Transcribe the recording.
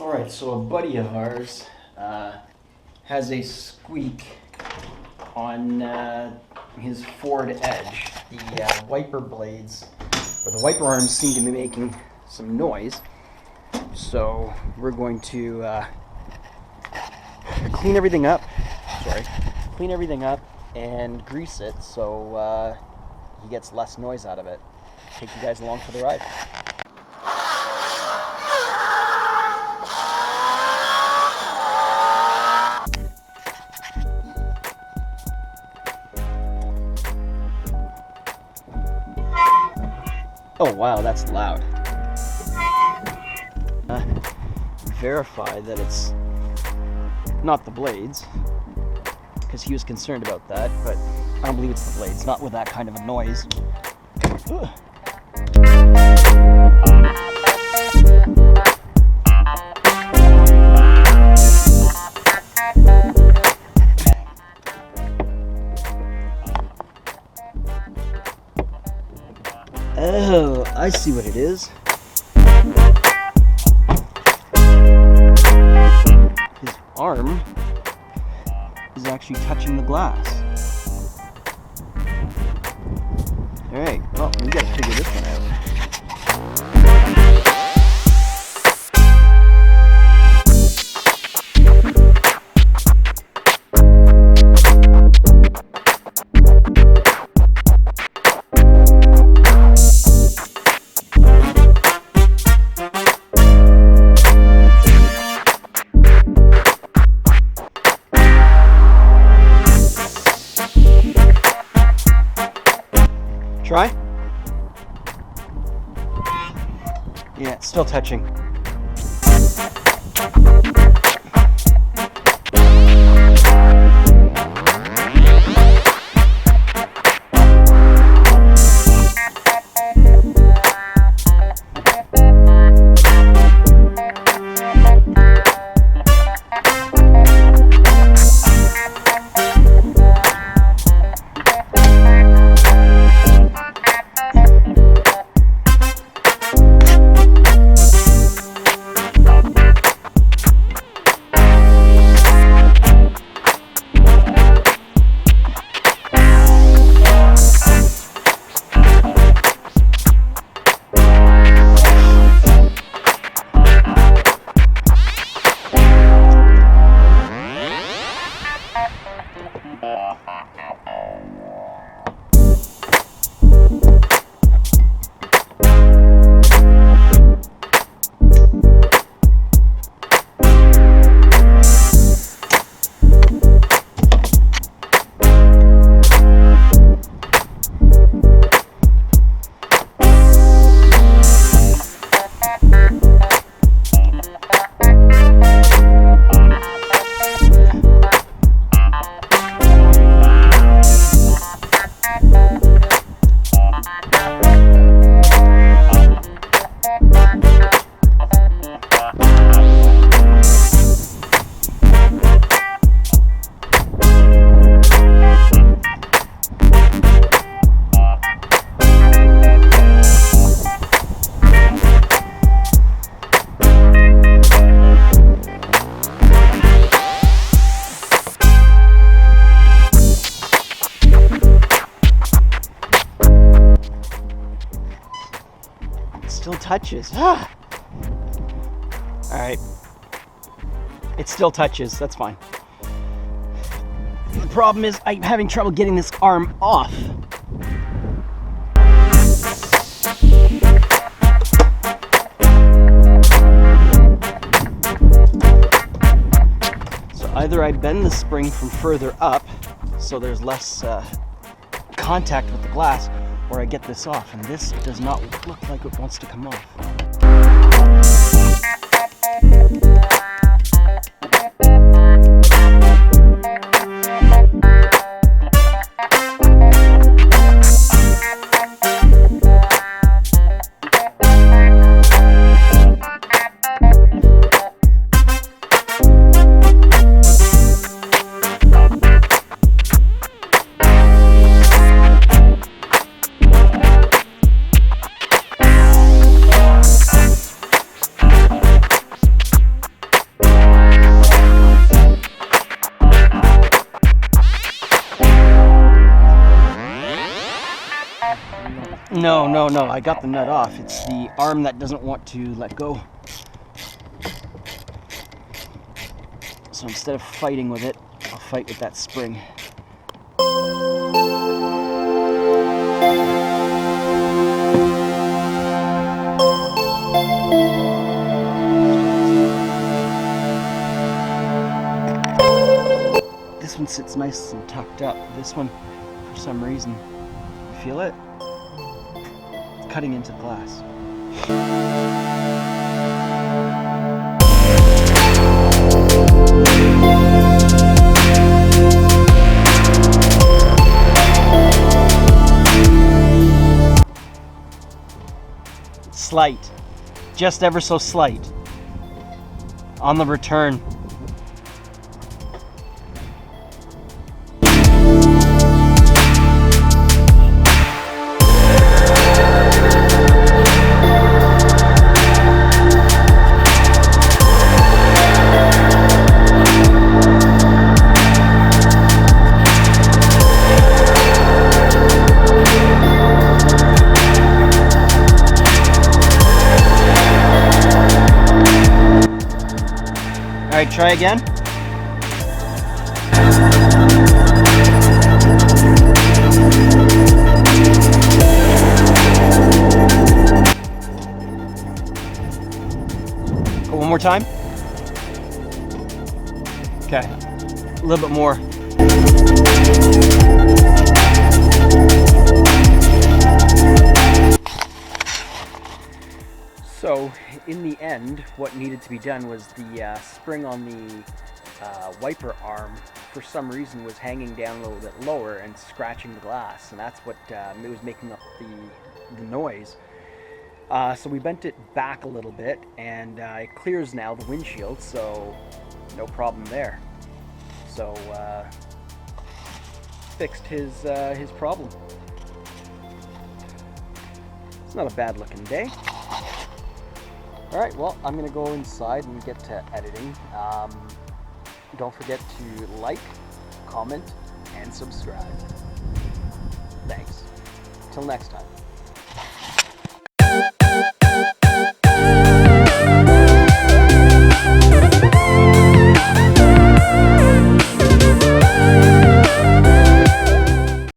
Alright, so a buddy of ours has a squeak on his forward edge. The wiper blades, or the wiper arms, seem to be making some noise. So we're going to clean everything up and grease it so he gets less noise out of it. Take you guys along for the ride. Oh wow, that's loud. Verify that it's not the blades, because he was concerned about that, but I don't believe it's the blades, not with that kind of a noise. Ugh. Oh, I see what it is. His arm is actually touching the glass. Alright, well, we gotta figure this one out. Try? Yeah, it's still touching. Still touches. Ah. All right. It still touches. That's fine. The problem is I'm having trouble getting this arm off. So either I bend the spring from further up so there's less contact with the glass, or I get this off, and this does not look like it wants to come off. No, I got the nut off. It's the arm that doesn't want to let go. So instead of fighting with it, I'll fight with that spring. This one sits nice and tucked up. This one, for some reason, you feel it? It's cutting into the glass. Slight, just ever so slight on the return. All right, try again. Go one more time. Okay, a little bit more. So in the end, what needed to be done was the spring on the wiper arm, for some reason, was hanging down a little bit lower and scratching the glass, and that's what was making up the noise. So we bent it back a little bit, and it clears now the windshield, so no problem there. So fixed his problem. It's not a bad looking day. Alright, well, I'm going to go inside and get to editing. Don't forget to like, comment, and subscribe. Thanks. Till next time.